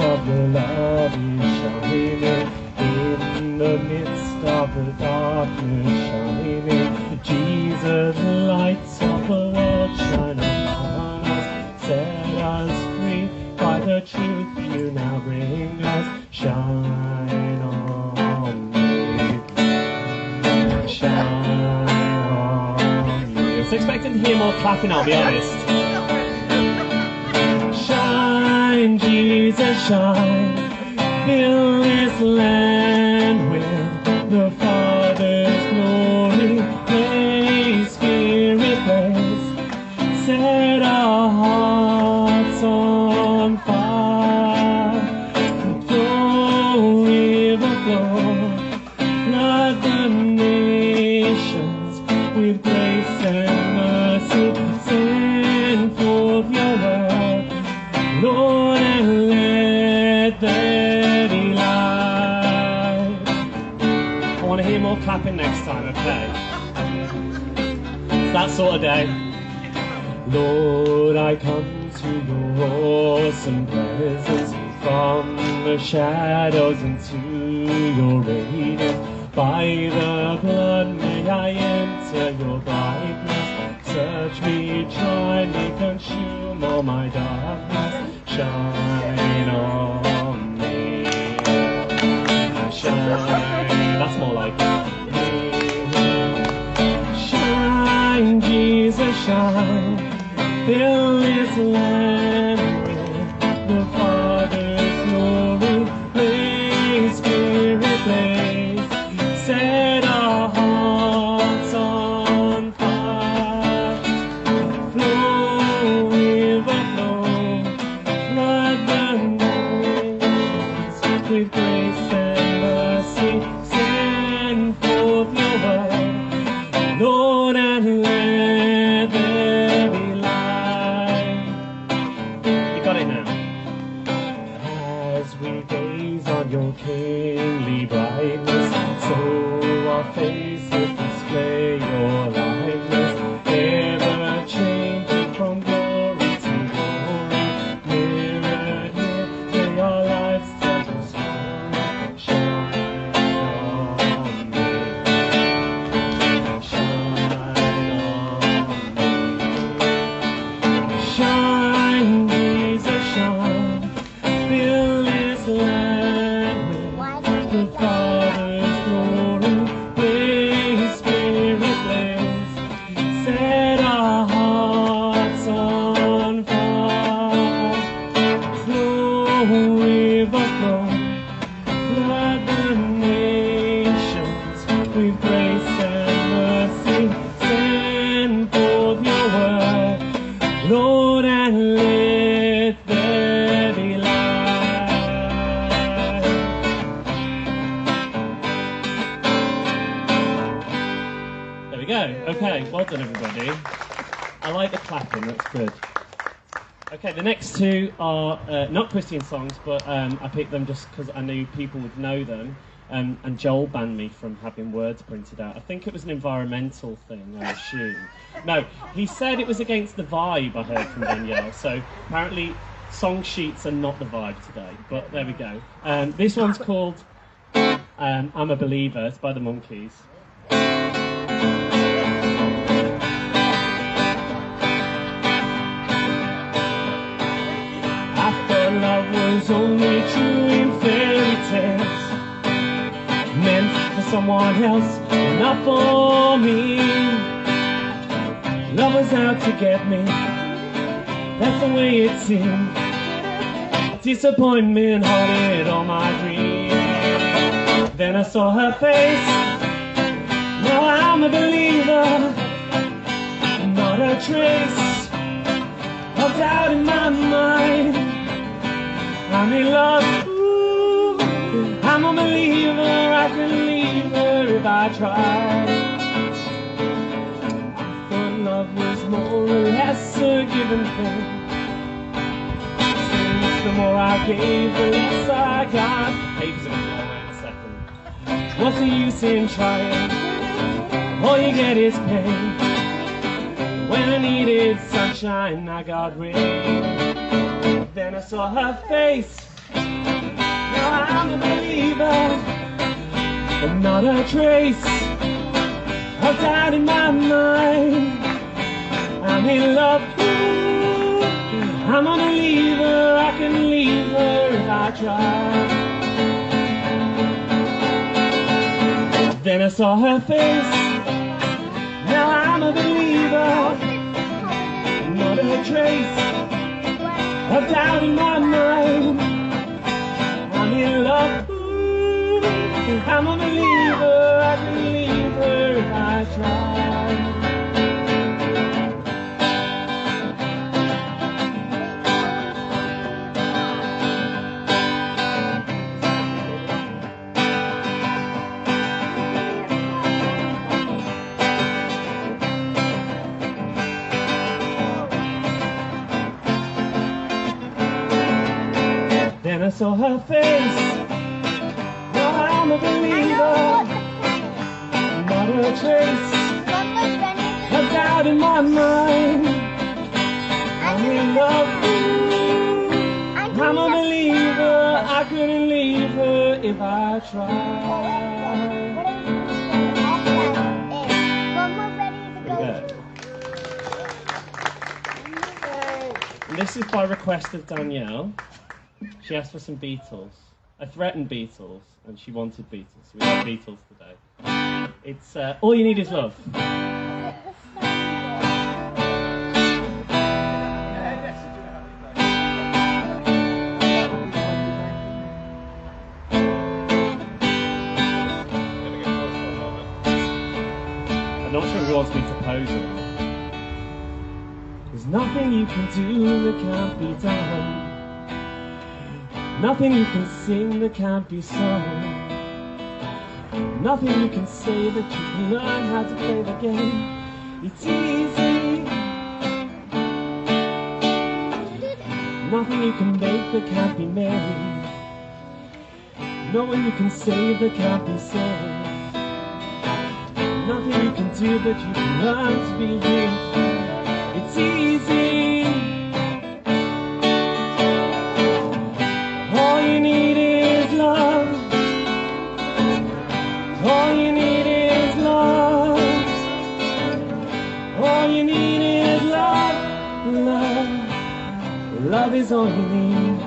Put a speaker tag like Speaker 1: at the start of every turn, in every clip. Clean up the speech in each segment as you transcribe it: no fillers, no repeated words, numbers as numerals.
Speaker 1: of your love is shining in the midst of the darkness shining. Jesus, lights of the world shine upon us, set us free by the truth you now bring us. Shine on me, shine on me. I was expecting to hear more clapping, I'll be honest. Shine, Jesus, shine, fill this land with the Father's glory. May Spirit blaze, set our hearts on fire. Flow, river flow, flood the nations with grace and mercy. Send forth your word, Lord, and let there be light. I want to hear more clapping next time, okay? It's that sort of day. Lord, I come to your awesome presence, from the shadows into your radiance. By the blood may I enter your brightness. Search me, try me, consume all my darkness. Shine on me, shine, that's more like me. Shine, Jesus, shine, fill this land with the Father's glory. Blaze, Spirit, blaze, set our hearts on fire. Flow, river flow, flood the nations with grace and mercy. Send forth your word, Lord, and let there be light. You got it now. As we gaze on your kingly brightness, so our faces display your likeness, ever changing from glory to glory. Mirrored here, may our lives tell the story. Shine on me, shine on me. Shine, Jesus, shine, fill this land with the Father's glory. Blaze, Spirit, blaze, set our hearts on fire. Flow, river flow, flood the nations with grace and mercy. Send forth your word, Lord, and let there be light. There we go. Okay, well done, everybody. I like the clapping, that's good. Okay, the next two are not Christian songs, but I picked them just because I knew people would know them. And Joel banned me from having words printed out. I think it was an environmental thing, I assume. No, he said it was against the vibe, I heard from Danielle. So apparently song sheets are not the vibe today, but there we go. This one's called I'm a Believer. It's by the Monkees. I thought love was only true in fairy tales, meant for someone else, not for me. Love was out to get me, that's the way it seemed. Disappointment haunted all my dreams. Then I saw her face, now I'm a believer. Not a trace of doubt in my mind. I'm in love, ooh, I'm a believer. I can leave her if I try. I thought love was more or less a given thing. Seems the more I gave, the less I got. Pages of it, wait a second. What's the use in trying? All you get is pain. When I needed sunshine, I got rain. Then I saw her face, and not a trace of doubt in my mind. I'm in love. I'm gonna leave her. I can leave her if I try. Then I saw her face. Now I'm a believer. Not a trace of doubt in my mind. I'm in love. I'm a believer. I can leave her if I try. Then I saw her face. Now I'm a believer. Not a trace of doubt in my mind. I'm in love. I'm a believer. I couldn't leave her if I tried. And this is by request of Danielle. She asked for some Beatles. I threatened Beatles, and she wanted Beatles. So we have Beatles today. It's All You Need Is Love. I'm not sure who wants me to pose or not. There's nothing you can do that can't be done. Nothing you can sing that can't be sung. Nothing you can say that you can learn how to play the game. It's easy. Nothing you can make that can't be made. No one you can save that can't be saved. Nothing you can do but you can learn to be you. It's easy. All you need is love. All you need is love. All you need is love. Love. Love is all you need.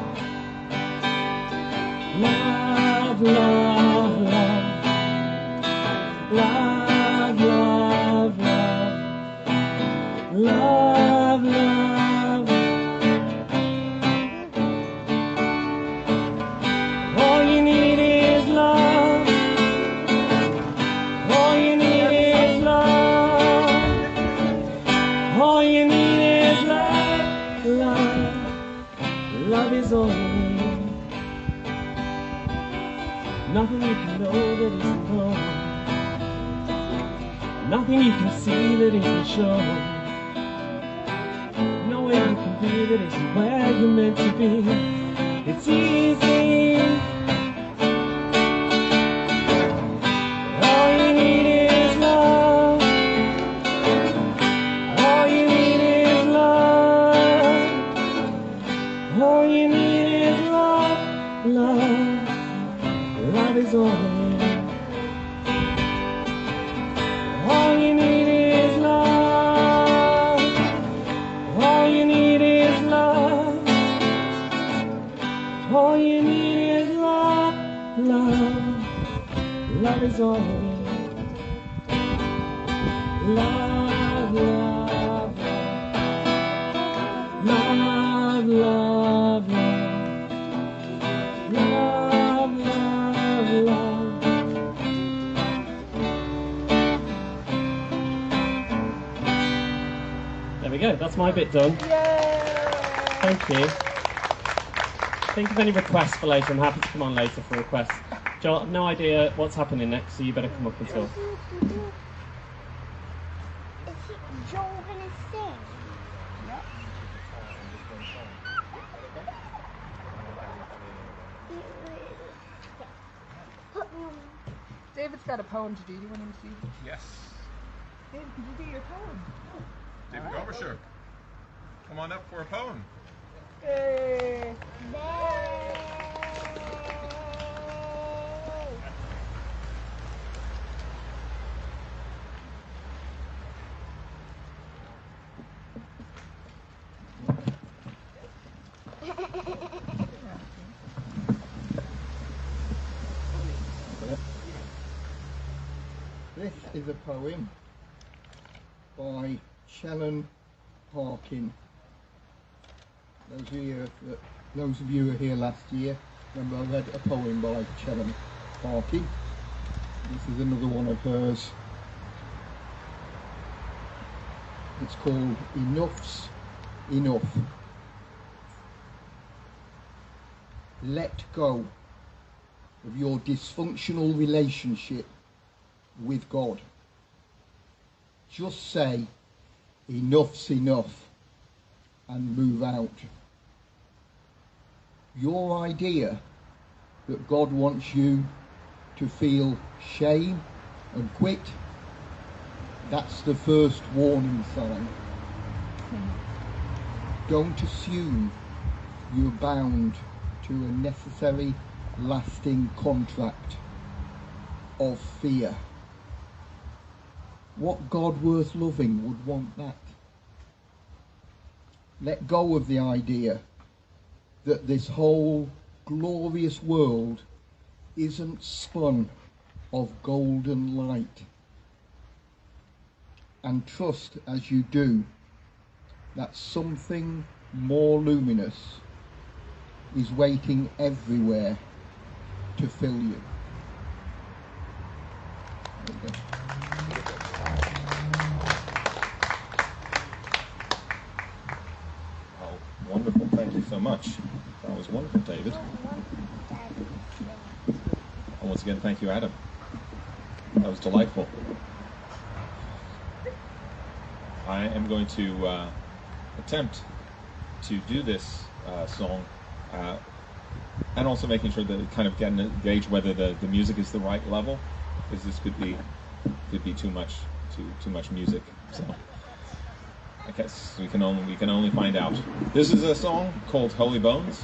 Speaker 1: Love, love, love. Love, love, love. Love, love. All you need is love. All you need is love. All you need is love. Love. Love is all you need. Nothing you can know that isn't known. Nothing you can see that isn't shown. Nowhere you can be that isn't where you're meant to be. It's easy. All you need is love. All you need is love. All you need is love. Love. Love is all you need. All you need is love. All you need is love. All you need is love. Love. Love is all you need. Love, love, love. Love, love, love. Love, love, love. There we go, that's my bit done.
Speaker 2: Yay!
Speaker 1: Thank you. Think of any requests for later. I'm happy to come on later for requests. Joel, no idea what's happening next, so you better come up and talk.
Speaker 2: Is Joel gonna sing? Yep. David's got a poem to do. Do you want him to see?
Speaker 3: Yes.
Speaker 2: David, could you do your poem?
Speaker 3: David Overshook. Come on up for a poem.
Speaker 2: Yay!
Speaker 4: This is a poem by Shannon Harkin. Those of you who were here last year, remember I read a poem by Shannon Harkin. This is another one of hers. It's called Enough's Enough. Let go of your dysfunctional relationship with God. Just say, enough's enough, and move out. Your idea that God wants you to feel shame and quit, that's the first warning sign. Don't assume you're bound to a necessary, lasting contract of fear. What God worth loving would want that? Let go of the idea that this whole glorious world isn't spun of golden light. And trust as you do that something more luminous is waiting everywhere to fill you. Okay.
Speaker 3: Wonderful, thank you so much. That was wonderful, David. And once again, thank you, Adam. That was delightful. I am going to attempt to do this song, and also making sure that it kind of getting a gauge whether the music is the right level, because this could be too much music. So I guess we can only find out. This is a song called Holy Bones,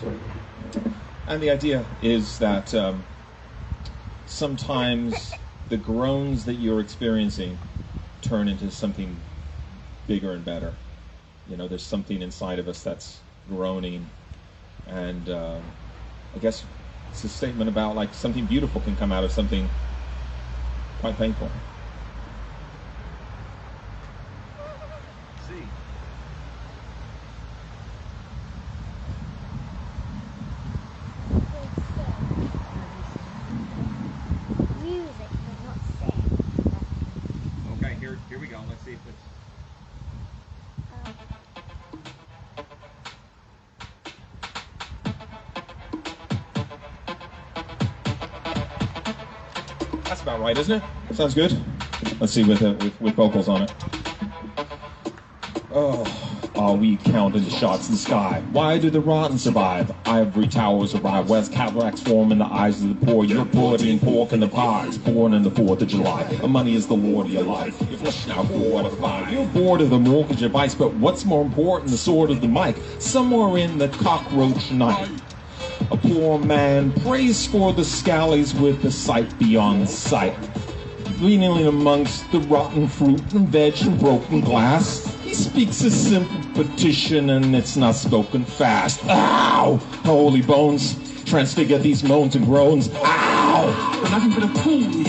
Speaker 3: and the idea is that sometimes the groans that you're experiencing turn into something bigger and better. You know, there's something inside of us that's groaning, and I guess it's a statement about like something beautiful can come out of something quite painful.
Speaker 5: Music, but not sing.
Speaker 3: Okay, here we go. Let's see if it's... That's about right, isn't it? Sounds good. Let's see with vocals on it. Oh, we counted the shots in the sky. Why do the rotten survive? Ivory towers arrive. West Cadillacs form in the eyes of the poor. You're putting pork in the pies. Born on the 4th of July. The money is the lord of your life. You're flushing out 4 out of 5. You're bored of the mortgage advice, but what's more important? The sword of the mic. Somewhere in the cockroach night. A poor man prays for the scallies with the sight beyond sight. Leaning amongst the rotten fruit and veg and broken glass. He speaks a simple petition and it's not spoken fast. Ow! Holy bones, transfigure these moans and groans. Ow! We're nothing but a fool.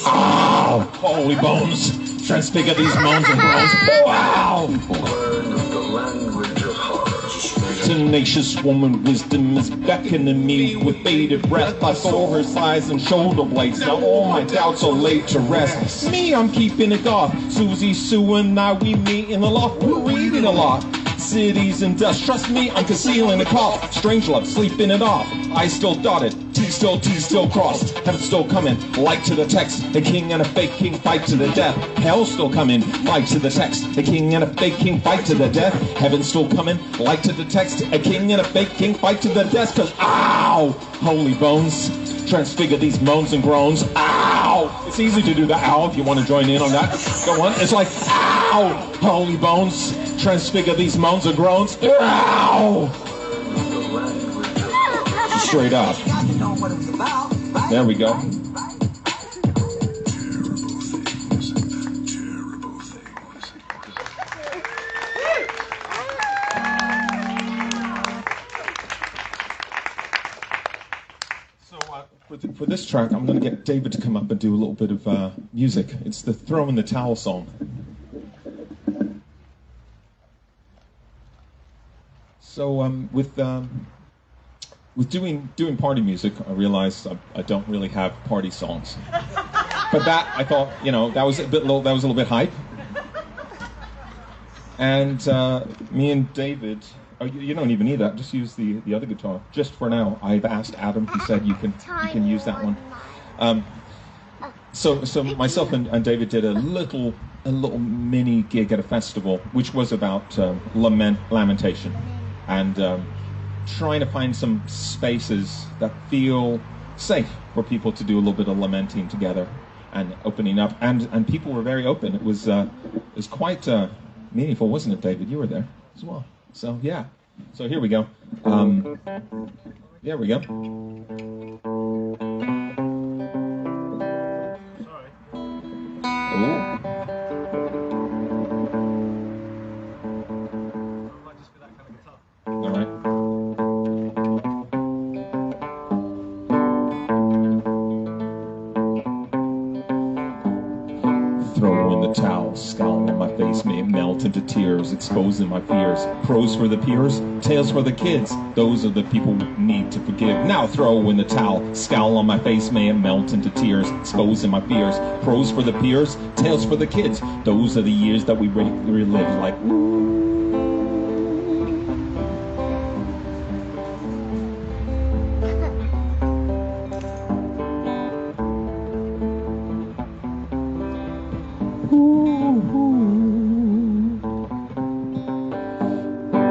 Speaker 3: Ow! Holy bones, transfigure these moans and groans. Ow!
Speaker 6: Learn the language of hearts.
Speaker 3: Tenacious woman, wisdom is beckoning me with bated breath. I saw her sighs and shoulder blades. Now all my doubts are laid to rest. Me, I'm keeping it off. Susie, Sue, and I, we meet in the loft. We're reading a lot. Cities and dust. Trust me, I'm concealing the cough. Strange love, sleeping it off. I still dotted. T still crossed. Heaven still coming. Light to the text. A king and a fake king fight to the death. Hell still coming. Light to the text. A king and a fake king fight to the death. Heaven still coming. Light to the text. A king and a fake king fight to the death. Cause ow! Holy bones. Transfigure these moans and groans. Ow! It's easy to do the ow if you want to join in on that. Go on. It's like ow! Holy bones. Transfigure these moans and groans. Ow! Straight up. There we go. For this track, I'm going to get David to come up and do a little bit of music. It's the Throw in the Towel song. So with doing party music, I realized I don't really have party songs. But that, I thought, that was a little bit hype. And me and David, you don't even need that. Just use the other guitar. Just for now, I've asked Adam. He said you can use that one. So myself and David did a little mini gig at a festival, which was about lamentation, and trying to find some spaces that feel safe for people to do a little bit of lamenting together and opening up. And people were very open. It was quite meaningful, wasn't it, David? You were there as well. So yeah. So here we go. There we go.
Speaker 1: Sorry.
Speaker 3: Ooh.
Speaker 1: I might just be that kind of guitar.
Speaker 3: All right. Throw in the towel, scowl on my face, may it melt into tears, exposing my fears. Pros for the peers, tails for the kids, those are the people we need to forgive. Now throw in the towel, scowl on my face, may it melt into tears, exposing my fears. Pros for the peers, tails for the kids, those are the years that we relive like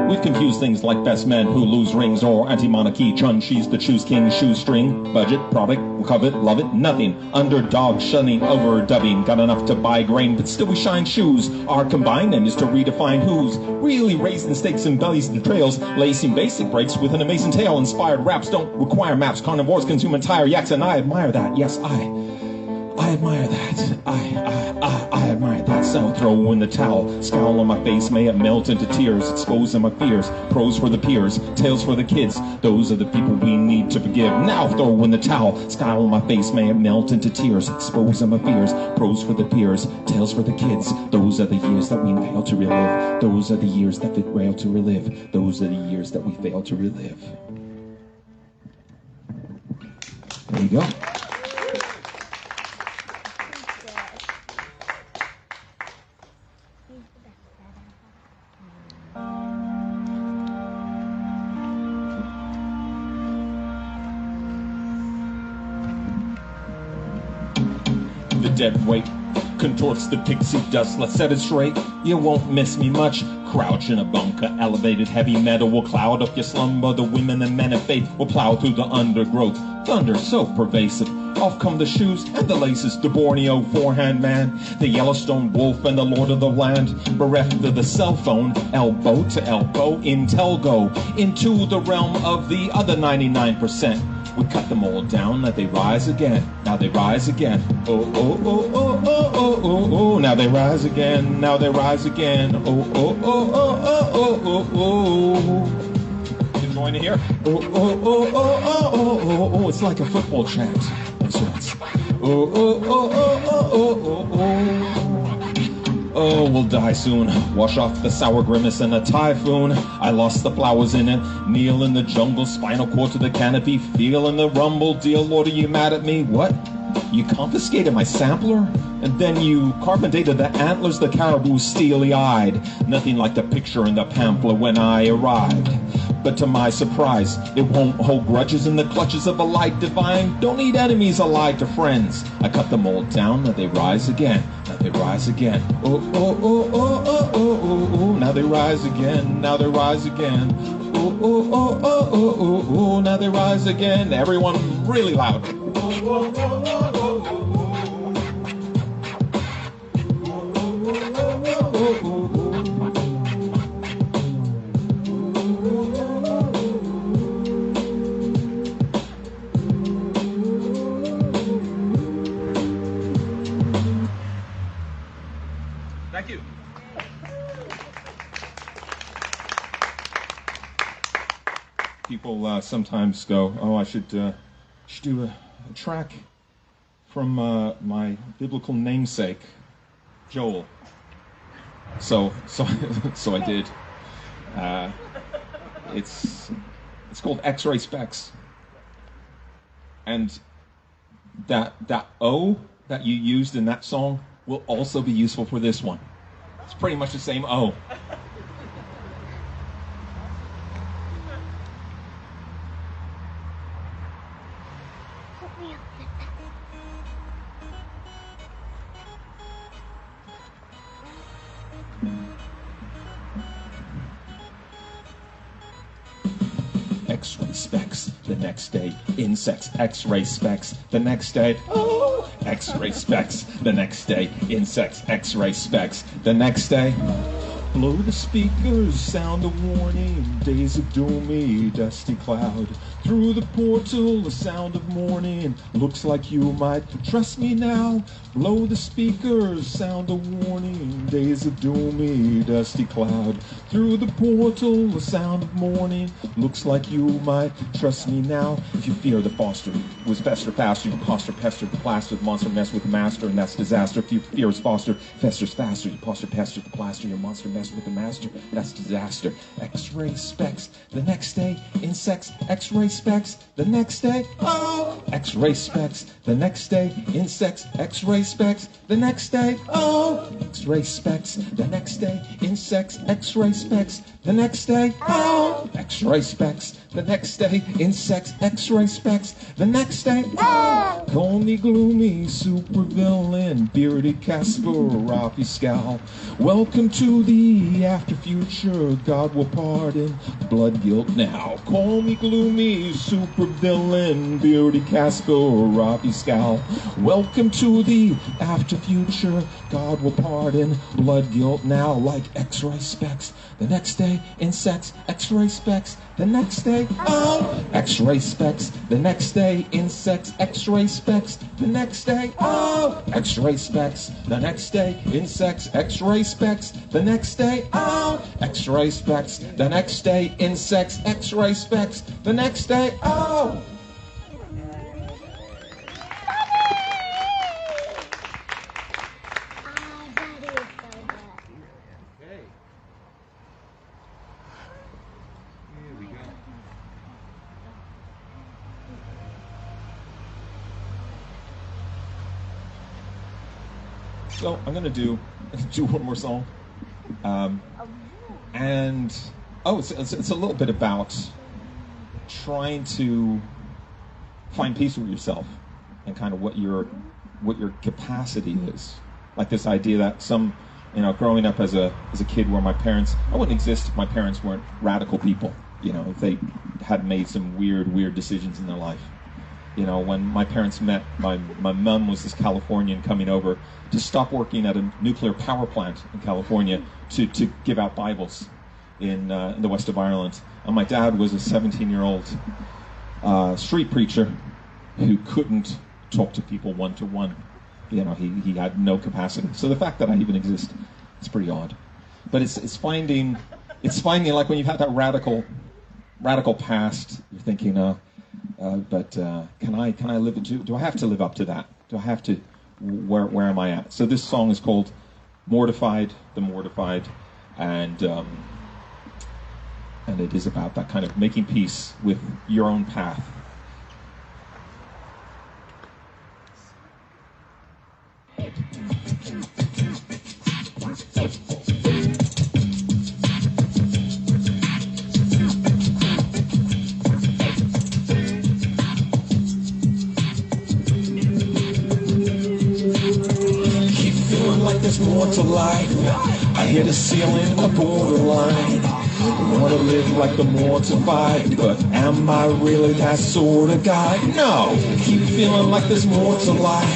Speaker 3: We've confused things like best men who lose rings or anti-monarchy. Chun-Chi's the choose king, shoestring, budget, product, covet, love it, nothing. Underdog, shunning, overdubbing. Got enough to buy grain, but still we shine shoes. Our combined end is to redefine who's really raising stakes and bellies the trails. Lacing basic breaks with an amazing tale. Inspired raps don't require maps. Carnivores consume entire yaks, and I admire that. Yes, I admire that. I admire that. So throw in the towel, scowl on my face, may it melt into tears, exposing my fears. Pros for the peers, tails for the kids, those are the people we need to forgive. Now throw in the towel, scowl on my face, may it melt into tears, exposing my fears. Pros for the peers, tails for the kids, those are the years that we fail to relive. Those are the years that we fail to relive. Those are the years that we fail to relive. There you go. The dead weight contorts the pixie dust. Let's set it straight, you won't miss me much. Crouch in a bunker, elevated heavy metal will cloud up your slumber. The women and men of faith will plow through the undergrowth. Thunder so pervasive, off come the shoes and the laces. The Borneo forehand man, the Yellowstone wolf and the lord of the land. Bereft of the cell phone, elbow to elbow, intel go into the realm of the other 99%. We cut them all down, now they rise again. Now they rise again. Oh, oh, oh, oh, oh, oh, oh, oh. Now they rise again. Now they rise again. Oh, oh, oh, oh, oh, oh, oh, oh. You join in here? Oh, oh, oh, oh, oh, oh, oh, oh. It's like a football chant. That's right. Oh, oh, oh, oh, oh, oh, oh, oh. Oh, we'll die soon. Wash off the sour grimace in a typhoon. I lost the flowers in it. Kneel in the jungle, spinal cord to the canopy. Feel in the rumble. Dear Lord, are you mad at me? What? You confiscated my sampler? And then you carbonated the antlers, the caribou steely-eyed. Nothing like the picture in the pamphlet when I arrived. But to my surprise, it won't hold grudges in the clutches of a light divine. Don't need enemies allied to friends. I cut them all down, now they rise again. Now they rise again. Oh, oh, oh, oh, oh, oh, oh, oh. Now they rise again. Now they rise again. Oh, oh, oh, oh, oh, oh, oh. Now they rise again. Everyone really loud. Oh, oh, oh, oh, oh, oh, oh.
Speaker 1: Thank you.
Speaker 3: People sometimes go, oh, I should should do a track from my biblical namesake, Joel. So I did. It's called X-Ray Specs, and that O that you used in that song will also be useful for this one. It's pretty much the same O.
Speaker 5: Put me up.
Speaker 3: X-ray specs, the next day, insects, X-ray specs, the next day, oh, X-ray specs, the next day, insects, X-ray specs, the next day. Blow the speakers, sound a warning, days of doomy, dusty cloud. Through the portal, the sound of morning, looks like you might trust me now. Blow the speakers, sound a warning, days of doomy, dusty cloud. Through the portal, the sound of morning, looks like you might trust me now. If you fear the foster was best or faster, you posture pester the plaster, the monster mess with the master, and that's disaster. If you fear is foster, festers faster, you posture pester the plaster, your monster mess with the master, that's disaster. X-ray specs, the next day, insects, X-ray specs, the next day, oh, X-ray specs, the next day, insects, X-ray specs, the next day, oh, X-ray specs, the next day, insects, X-ray specs, the next day, oh, X-ray specs, the next day, insects, X-ray specs, the next day, oh, call me gloomy, supervillain, bearded Casper, Rafi Scowl. Welcome to the after future, God will pardon blood guilt now. Call me gloomy, supervillain, bearded Casper, Rafi Scowl. Welcome to the after future, God will pardon blood guilt now. Like X-ray specs, the next day, insects, X-ray specs, the next day, oh, X-ray specs, the next day, insects, X-ray specs, the next day, oh, X-ray specs, the next day, insects, X-ray specs, the next day, oh, X-ray specs, the next day, insects, X-ray specs, the next day, oh. So I'm gonna do one more song, and it's a little bit about trying to find peace with yourself and kind of what your capacity is. Like this idea that growing up as a kid, where I wouldn't exist if my parents weren't radical people. If they had made some weird decisions in their life. When my parents met, my mom was this Californian coming over to stop working at a nuclear power plant in California to give out Bibles in the west of Ireland. And my dad was a 17-year-old street preacher who couldn't talk to people one-to-one. He had no capacity. So the fact that I even exist is pretty odd. But it's finding like when you've had that radical past, you're thinking, but can I live? Do I have to live up to that? Do I have to? Where am I at? So this song is called "Mortified," the mortified, and it is about that kind of making peace with your own path. There's more to life. I hit a ceiling, a borderline. I want to live like the mortified, but am I really that sort of guy? No, keep feeling like there's more to life.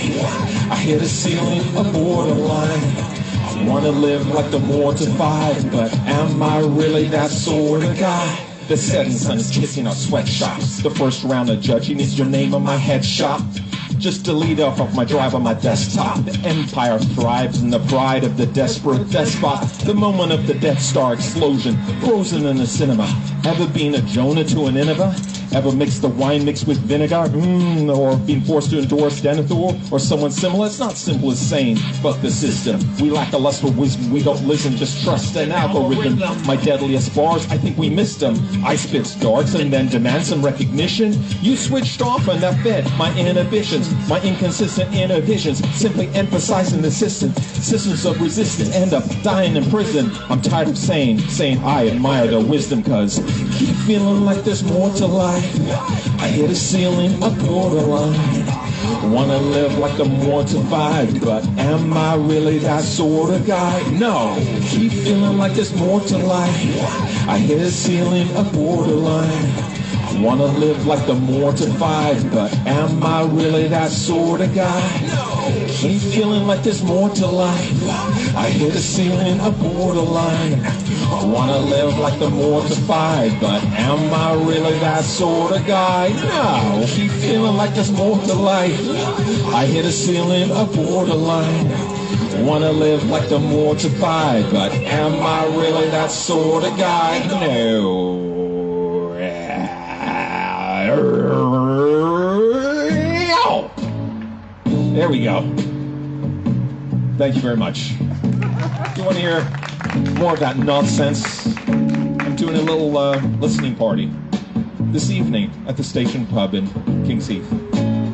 Speaker 3: I hit a ceiling, a borderline. I want to live like the mortified, but am I really that sort of guy? The setting sun is kissing our sweatshops. The first round of judging is your name on my headshot. Just delete off of my drive on my desktop. The empire thrives in the pride of the desperate despot. The moment of the Death Star explosion, frozen in the cinema. Ever been a Jonah to a Nineveh? Ever mixed the wine mixed with vinegar? Or been forced to endorse Denethor or someone similar? It's not simple as saying, fuck the system. We lack a lust for wisdom, we don't listen, just trust an algorithm. My deadliest bars, I think we missed them. I spit darts and then demand some recognition. You switched off and that fed my inhibitions, my inconsistent inner visions, simply emphasizing the systems of resistance end up dying in prison. I'm tired of saying I admire their wisdom, cause keep feeling like there's more to life. I hit a ceiling, a borderline. Wanna live like the mortified, but am I really that sort of guy? No, keep feeling like there's more to life. I hit a ceiling, a borderline. Wanna live like the mortified, but am I really that sort of guy? No, keep feeling like there's more to life. I hit a ceiling, a borderline. Wanna live like the mortified, but am I really that sort of guy? No, keep feeling like there's more to life. I hit a ceiling, a borderline. Wanna live like the mortified, but am I really that sort of guy? No. There we go. Thank you very much. If you want to hear more of that nonsense, I'm doing a little listening party this evening at the Station Pub in Kings Heath.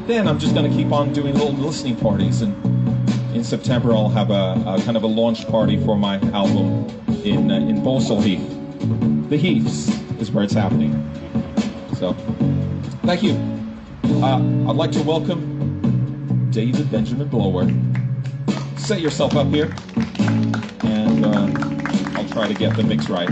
Speaker 3: Then I'm just going to keep on doing little listening parties, and in September I'll have a kind of a launch party for my album in Balsall Heath. The Heaths is where it's happening. So, thank you. I'd like to welcome David Benjamin Blower. Set yourself up here, and I'll try to get the mix right.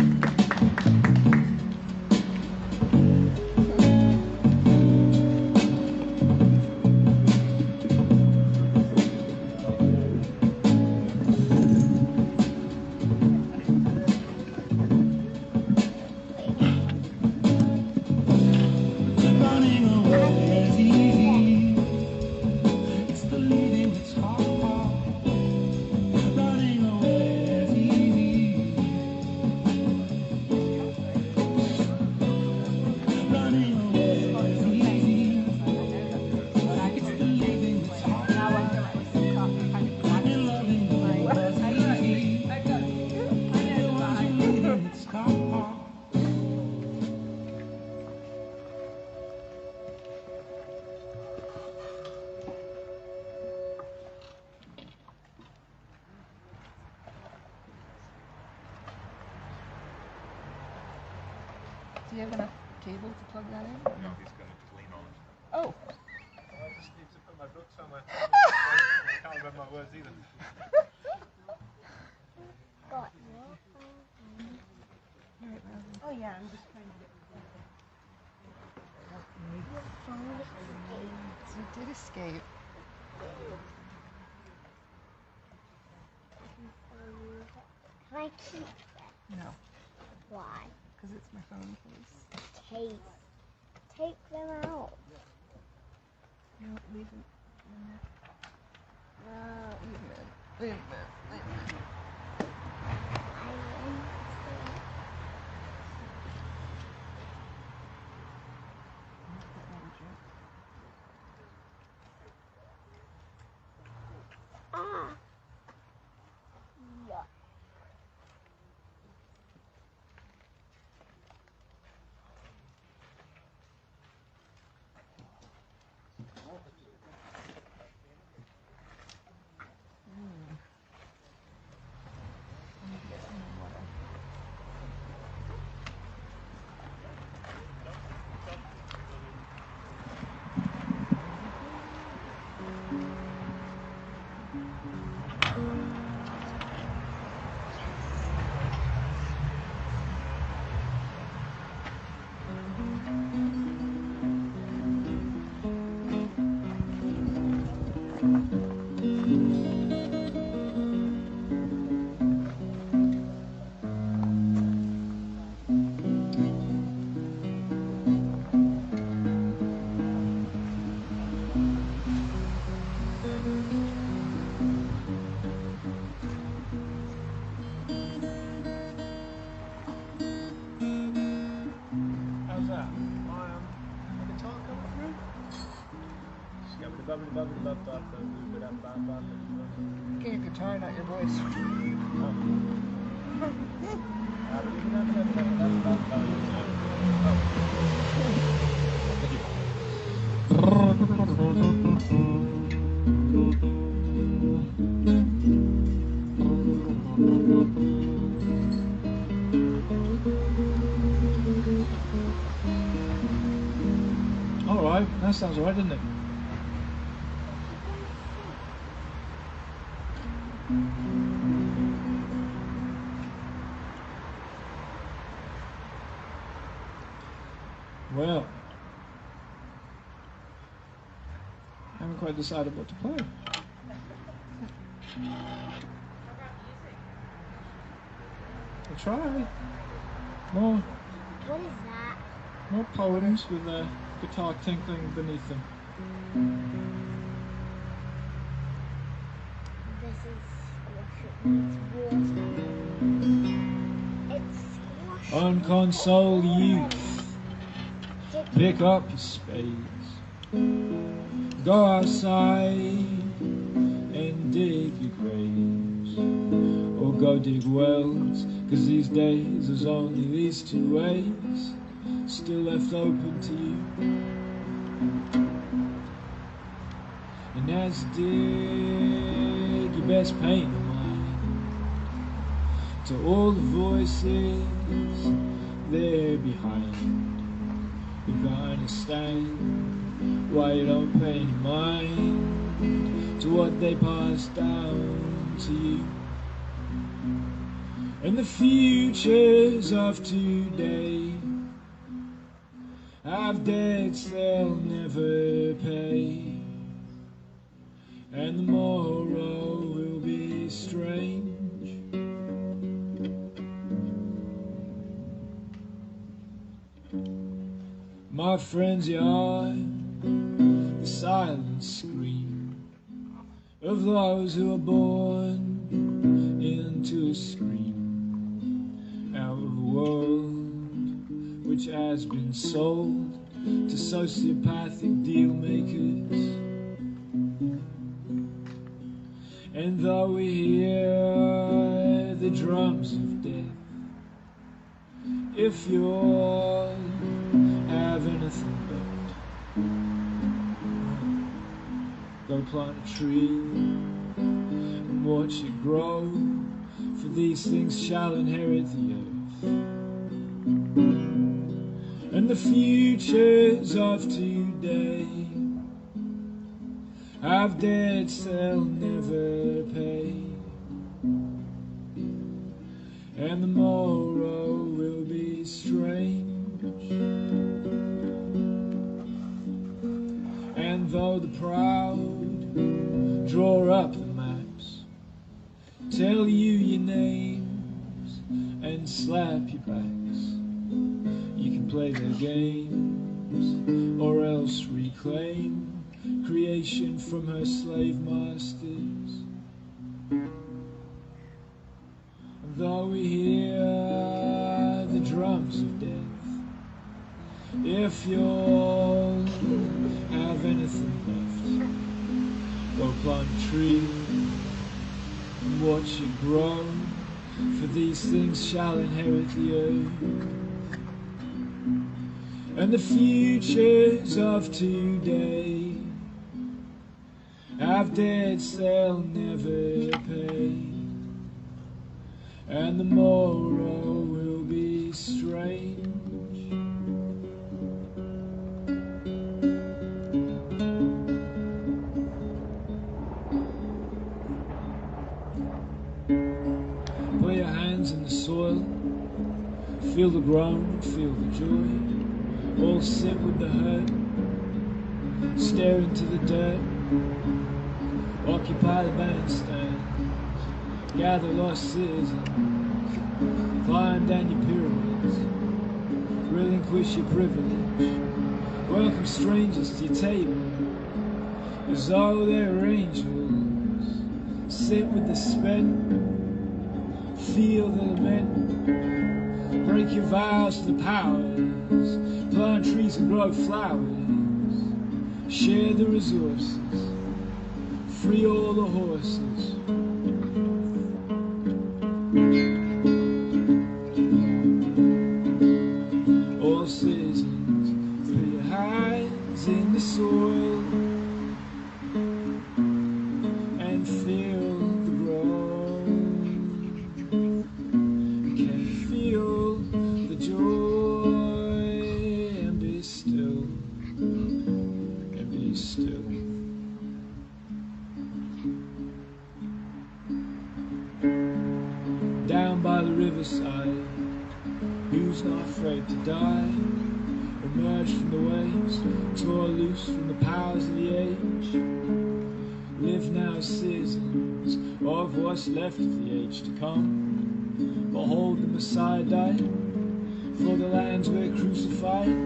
Speaker 2: Do you have enough cable to plug that in?
Speaker 7: No, he's going to just lean on it.
Speaker 2: Oh.
Speaker 7: I just need to put my book somewhere. I can't remember my words either.
Speaker 2: Oh yeah, I'm just trying to get. You did escape.
Speaker 5: Can I keep them?
Speaker 2: No,
Speaker 5: Why?
Speaker 2: because it's my phone case.
Speaker 5: Take them out.
Speaker 2: No, leave them.
Speaker 5: No.
Speaker 2: Leave them in. Leave them in. Leave them in.
Speaker 5: I want to. Ah. Yeah.
Speaker 7: Get a guitar, not your voice.
Speaker 8: Alright, that sounds alright, doesn't it? Well, I haven't quite decided what to play. I'll try. More
Speaker 5: What is that?
Speaker 8: poems with a guitar tinkling beneath them.
Speaker 5: This is squash. It's water. It's squash.
Speaker 8: Unconsole youth, pick up your spades, go outside and dig your graves, or go dig wells, 'cause these days there's only these two ways still left open to you. And as you dig your best paint of mind to all the voices there behind, you can understand why you don't pay any mind to what they pass down to you. And the futures of today have debts they'll never pay, and the morrow will be strange. My friends, you are the silent scream of those who are born into a scream out of a world which has been sold to sociopathic deal makers. And though we hear the drums of death, if you all have anything left, go plant a tree and watch it grow, for these things shall inherit the earth. And the futures of today have debts they'll never pay, and the morrow will be strange. And though the proud draw up the maps, tell you your names and slap your backs, you can play their games or else reclaim creation from her slave masters. And though we hear the drums of death, if you all have anything left, go plant a tree and watch it grow, for these things shall inherit the earth. And the futures of today have debts they'll never pay, and the morrow will be strange. Put your hands in the soil, feel the ground, feel the joy. All sit with the hurt, stare into the dirt, occupy the bandstand, gather lost citizens, climb down your pyramids, relinquish your privilege, welcome strangers to your table, as though they're angels, sit with the spent, feel the lament, break your vows to the powers, plant trees and grow flowers, share the resources, free all the horses. All citizens, put your hands in the soil and feel the ground. Can you feel the joy and be still, and be still. Down by the riverside, who's not afraid to die? Emerge from the waves, tore loose from the powers of the age. Live now as citizens of what's left of the age to come. Behold the Messiah died for the lands we're crucified.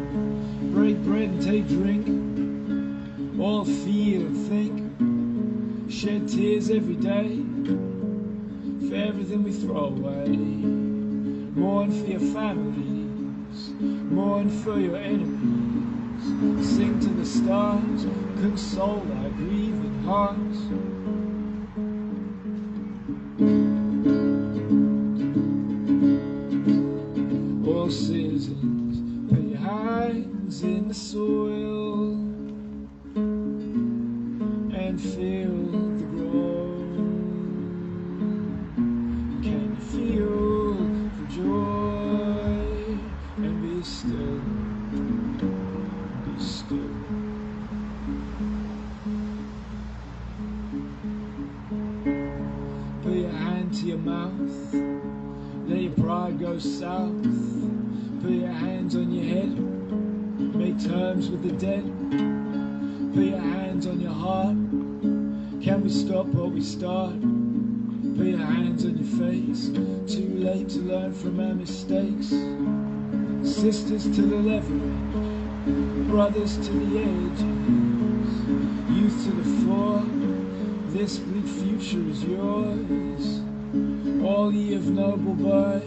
Speaker 8: Break bread and take drink, all feel and think. Shed tears every day for everything we throw away. Mourn for your families, mourn for your enemies. Sing to the stars, console our grieving hearts. All citizens, put your hands in the soil and feel the ground. Can you feel the joy and be still, be still. Put your hand to your mouth, let your pride go south. Put your hands on your head, make terms with the dead. Put your hands on your heart, can we stop what we start? Put your hands on your face, too late to learn from our mistakes. Sisters to the leverage, brothers to the edges, youth to the fore, this bleak future is yours. All ye of noble birth,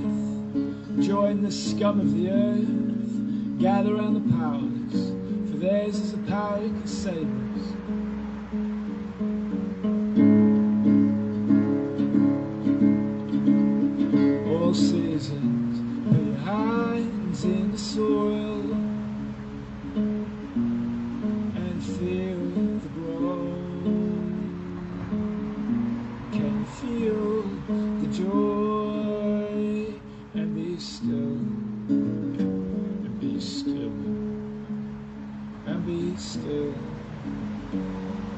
Speaker 8: join the scum of the earth, gather round the powers, for theirs is the power that can save us. All citizens, put your hands in the soil and feel the ground. Can you feel the joy and be still, and be still, and be still,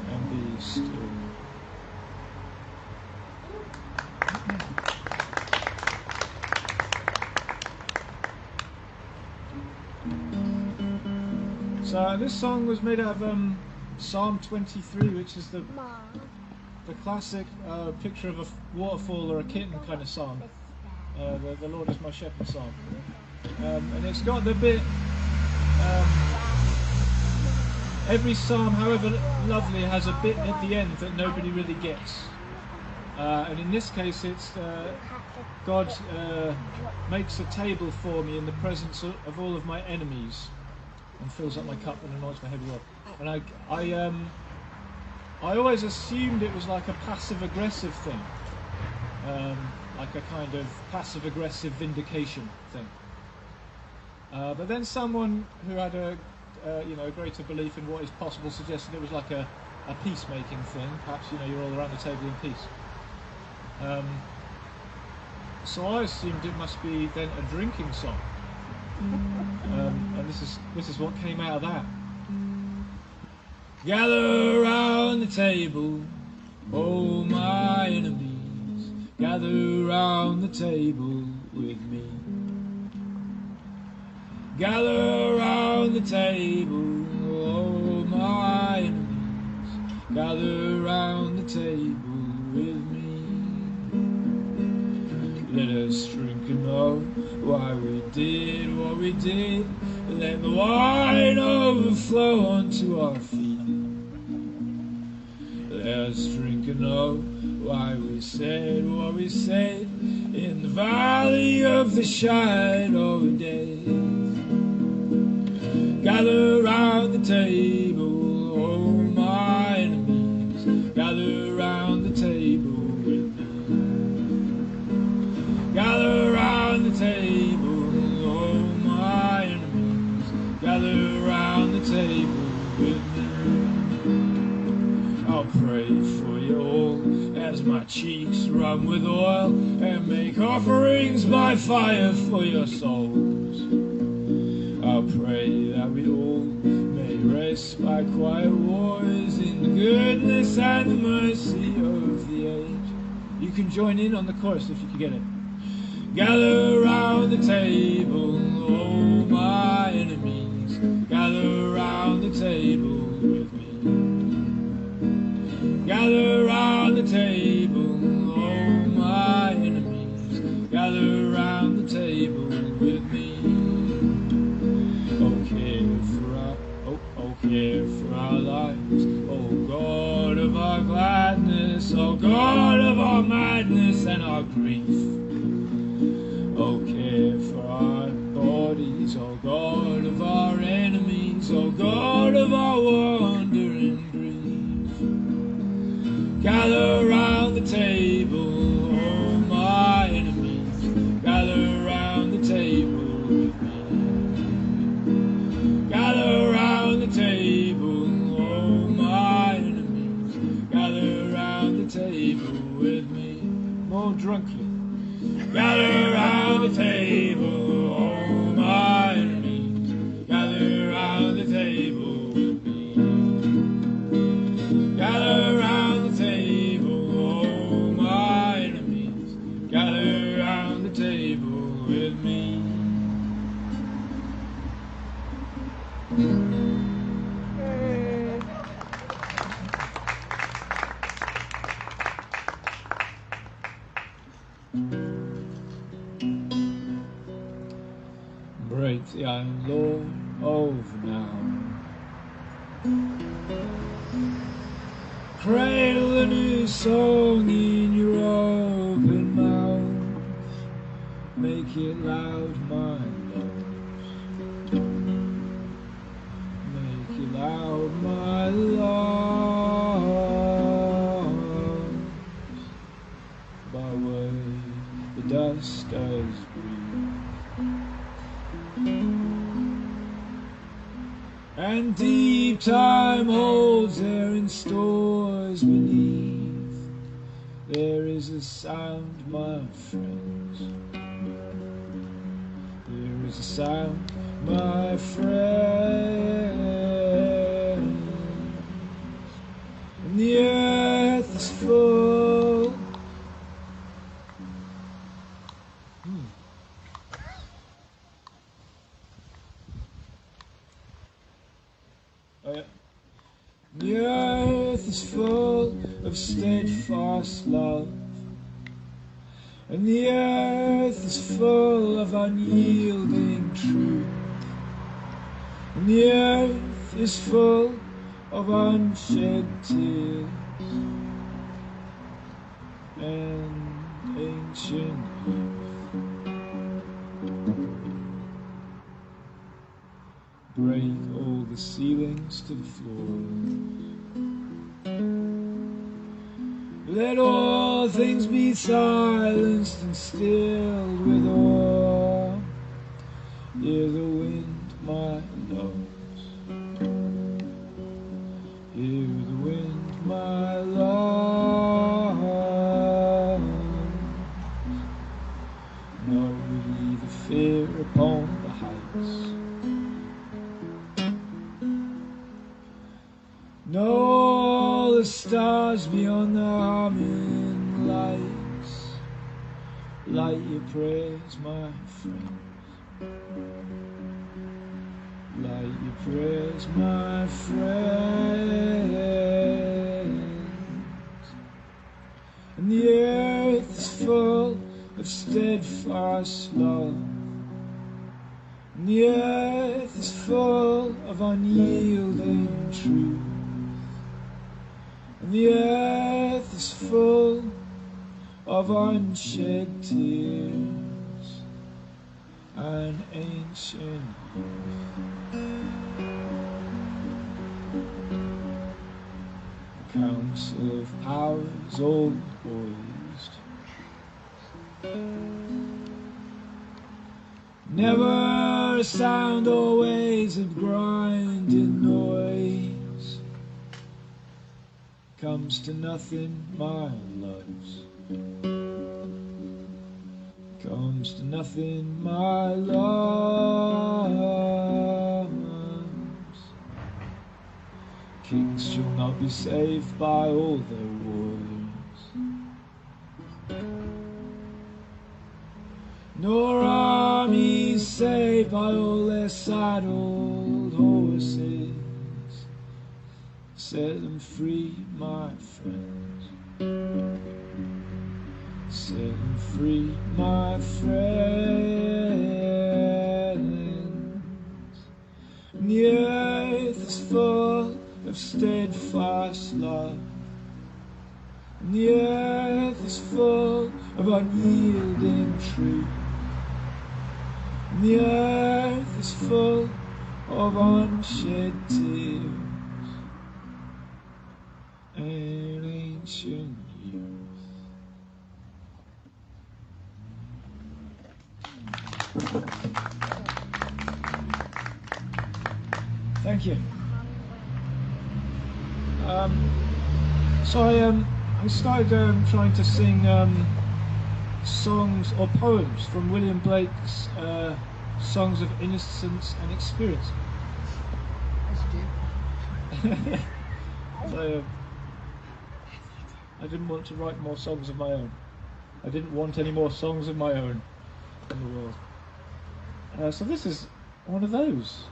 Speaker 8: and be still. So this song was made out of Psalm 23, which is the classic picture of a waterfall or a kitten kind of psalm. The Lord is my shepherd psalm. And it's got the bit, every psalm, however lovely, has a bit at the end that nobody really gets. And in this case it's God makes a table for me in the presence of all of my enemies and fills up my cup and anoints my head with oil. And I always assumed it was like a passive-aggressive thing, like a kind of passive-aggressive vindication thing. But then someone who had a greater belief in what is possible suggested it was like a peacemaking thing. Perhaps you're all around the table in peace. So I assumed it must be then a drinking song, and this is what came out of that. Gather round the table, oh my enemies, gather round the table with me. Gather round the table, oh my enemies, gather round the table with me. Let us drink and know why we did what we did. Let the wine overflow onto our feet. Let us drink and know why we said what we said in the valley of the shadow of death. Gather round the table, oh pray for you all as my cheeks run with oil, and make offerings by fire for your souls. I pray that we all may rest by quiet waters in the goodness and the mercy of the age. You can join in on the chorus if you can get it. Gather round the table, oh my enemies. Gather round the table with me. Gather round the table, oh my enemies. Gather round the table with me. Oh, care for our lives, oh God of our gladness, oh God of our madness and our grief. Oh, care for our bodies, oh God of our enemies, oh God of our wandering grief. Gather round the table, oh my enemies, gather round the table with me. Gather round the table, oh my enemies, gather round the table with me. More drunkenly. Gather round the table, oh my enemies, gather round the table with me. Gather round the table, oh my enemies, gather round the table with me. Break the iron Lord over now. Cradle a new song in your open mouth. Make it loud, my love. Make it loud, my love. By way the dust does breathe. And deep time holds there in stores beneath. There is a sound, my friends. There is a sound, my friends. And the earth is full. Oh, yeah. The earth is full of steadfast love, and the earth is full of unyielding truth, and the earth is full of unshed tears and ancient youth. Break all the ceilings to the floor. Let all things be silenced and stilled with awe. Hear the wind, my loves. Hear the wind, my loves. Know ye the fear upon the heights. Know all the stars beyond the humming lights. Light your prayers, my friends. Light your prayers, my friends. And the earth is full of steadfast love, and the earth is full of unyielding truth. And the earth is full of unshed tears and ancient youth. The council of powers old poised, never a sound or waves of grinding noise. comes to nothing, my loves. Comes to nothing, my loves. Kings shall not be saved by all their wars, nor armies saved by all their saddled horses. Set them free, my friends. Set them free, my friends. And the earth is full of steadfast love, and the earth is full of unyielding truth, and the earth is full of unshed tears and ancient youth. Thank you. So I started trying to sing songs or poems from William Blake's Songs of Innocence and Experience. So I didn't want to write more songs of my own. I didn't want any more songs of my own in the world. So this is one of those.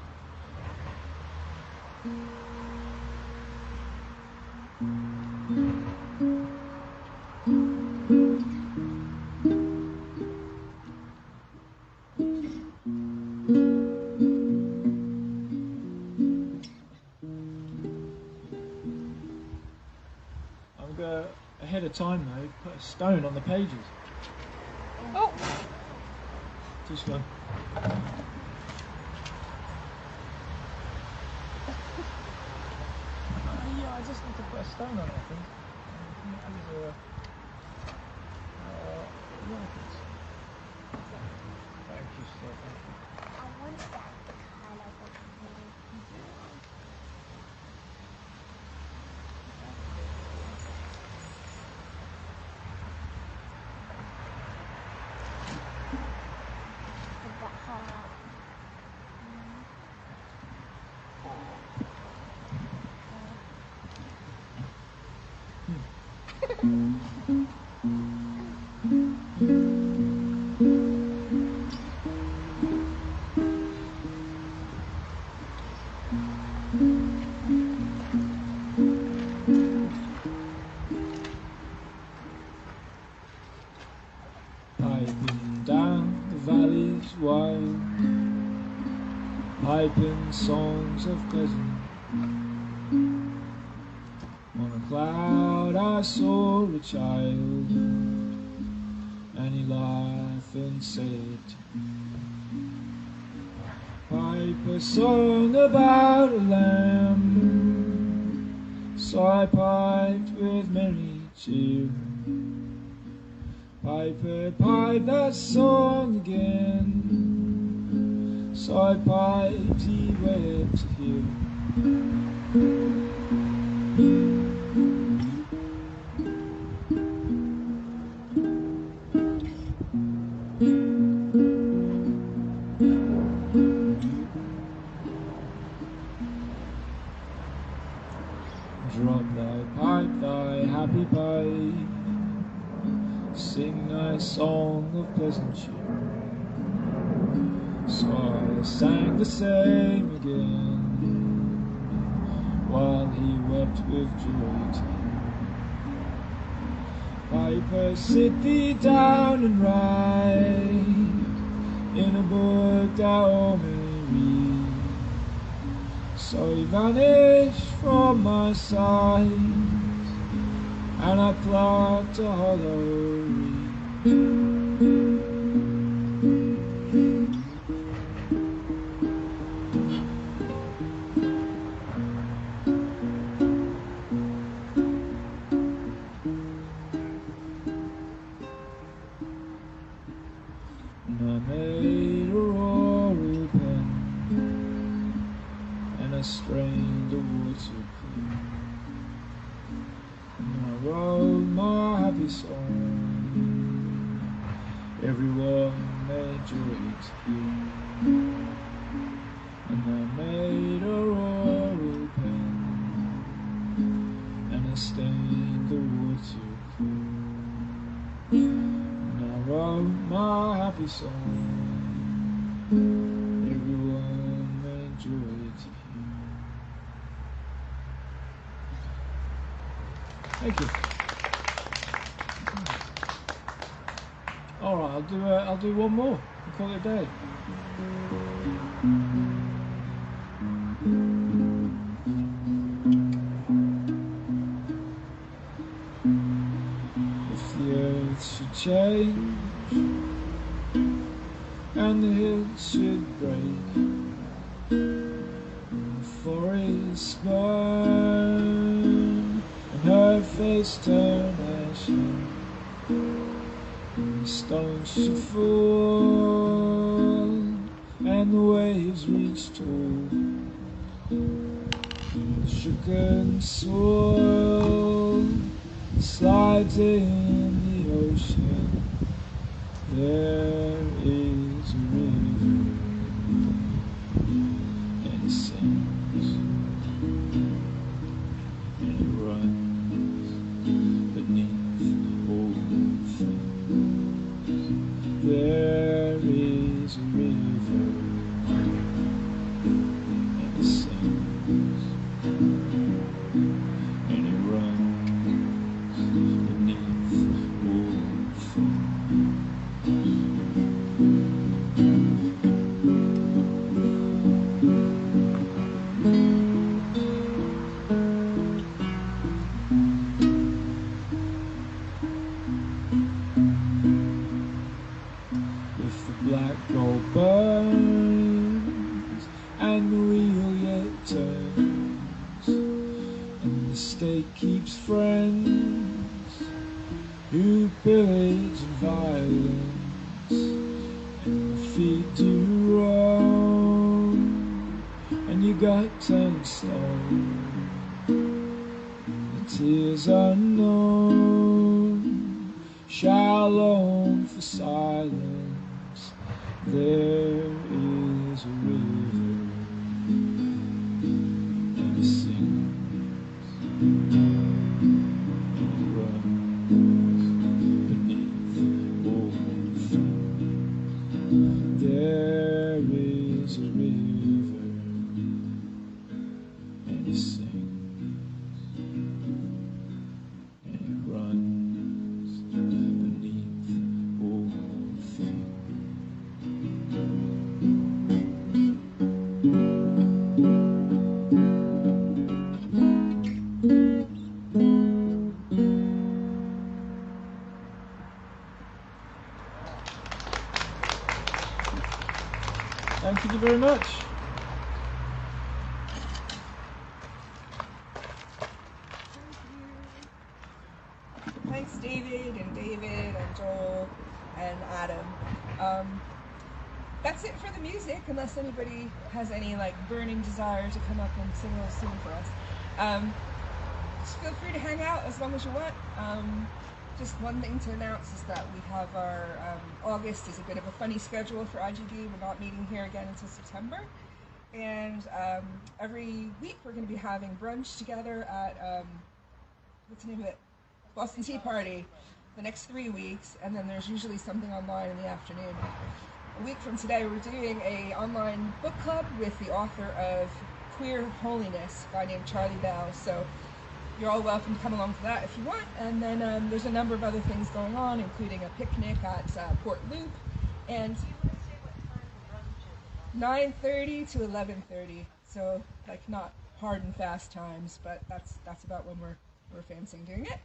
Speaker 8: I'm going ahead of time though, put a stone on the pages.
Speaker 2: Oh!
Speaker 8: Too slow. Yeah, I just need to put a stone on it, I think. Thank you, sir.
Speaker 5: I want that color of
Speaker 8: Piping down the valleys wild, piping songs of pleasant. On a cloud I saw a child, and he laughed and said, pipe a song about a lamb. So I piped with merry cheer. Piper, pipe that song again. So I piped, he wept to hear. Drop thy pipe, thy happy pipe. Sing thy song of pleasant cheer. So I sang the same again, while he wept with joy too. Piper, sit thee down and write in a book thou all may read. So he vanished from my sight, and I plucked a hollow reed. And I made a roaring pen, and I strained the water clean. happy song. Everyone enjoys it. And I made a royal pen, and I stained the water blue. And I wrote my happy song. Everyone enjoys it. Thank you. All right, I'll do one more and call it a day. If the earth should change and the hills should break, and the forests burn and her face turn ashen, and the stones should fall and the waves reach tall, and the shook soil slides in the ocean. There is a river, and it sings, and it runs beneath all things. There is a river, and it sings, and it runs beneath all things. If the black gold burns and the wheel yet turns, and the state keeps friends who pillage and violence, and the feet do wrong, and you got turned stone, and the tears unknown shall long for silence. There is a river, and it sings, and it runs beneath all things. There is a river, and it sings, and it runs beneath all things. Thank you very much.
Speaker 2: Thanks, David and Joel and Adam. That's it for the music, unless anybody has any like burning desire to come up and sing a little song for us. Just feel free to hang out as long as you want. Just one thing to announce is that we have our August is a bit of a funny schedule for IGB. We're not meeting here again until September. And every week we're going to be having brunch together at, what's the name of it? Boston Tea Party the next 3 weeks. And then there's usually something online in the afternoon. A week from today we're doing a online book club with the author of Queer Holiness, a guy named Charlie Bell. So you're all welcome to come along for that if you want. And then there's a number of other things going on, including a picnic at Port Loop. And 9:30 to 11:30. So like not hard and fast times, but that's about when we're fancying doing it.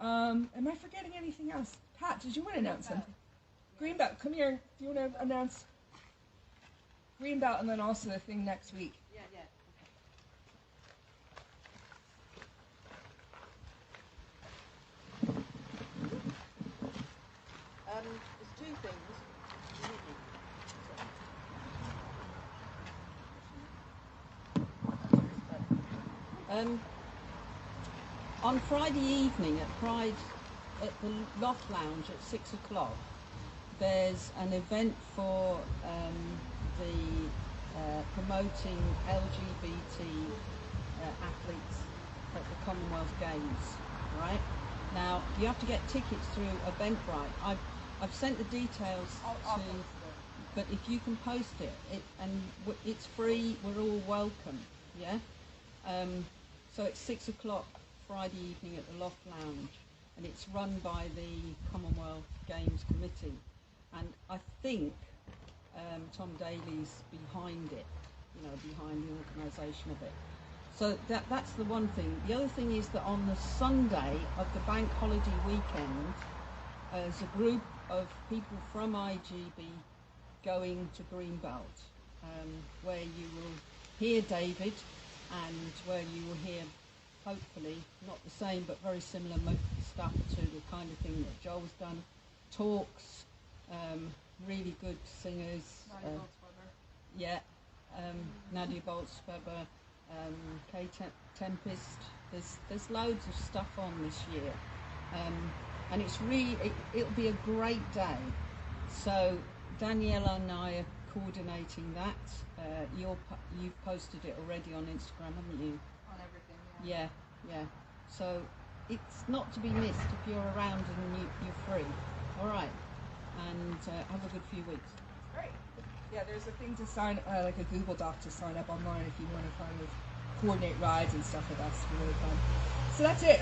Speaker 2: Am I forgetting anything else? Pat, did you want to announce something? Greenbelt, come here. Do you want to announce Greenbelt and then also the thing next week?
Speaker 9: Yeah. There's two things. On Friday evening at Pride at the Loft Lounge at 6 o'clock, there's an event for promoting LGBT athletes at the Commonwealth Games, right? Now, you have to get tickets through Eventbrite. I've sent the details to, but if you can post it, it's free, we're all welcome, yeah? So it's 6 o'clock Friday evening at the Loft Lounge, and it's run by the Commonwealth Games Committee. And I think Tom Daly's behind it, behind the organisation of it. So that's the one thing. The other thing is that on the Sunday of the bank holiday weekend, there's a group of people from IGB going to Greenbelt, where you will hear David and where you will hear, hopefully, not the same but very similar stuff to the kind of thing that Joel's done. Talks, really good singers. Nadia Boltzweber, Kay Tempest. There's loads of stuff on this year, and it'll be a great day. So Daniela and I are coordinating that. You've posted it already on Instagram, haven't you?
Speaker 2: On everything.
Speaker 9: Yeah. So it's not to be missed if you're around and you're free. All right, and have a good few weeks.
Speaker 2: Great. Yeah, there's a thing to sign, like a Google Doc to sign up online if you want to kind of coordinate rides and stuff with us. It's really fun. So that's it.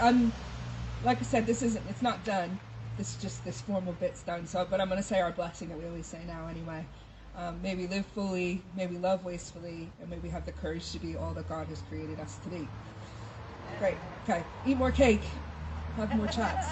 Speaker 2: Like I said, it's not done. This formal bit's done. So, but I'm going to say our blessing that we always say now anyway. May we live fully, may we love wastefully, and may we have the courage to be all that God has created us to be. Great. Okay. Eat more cake. Have more chats.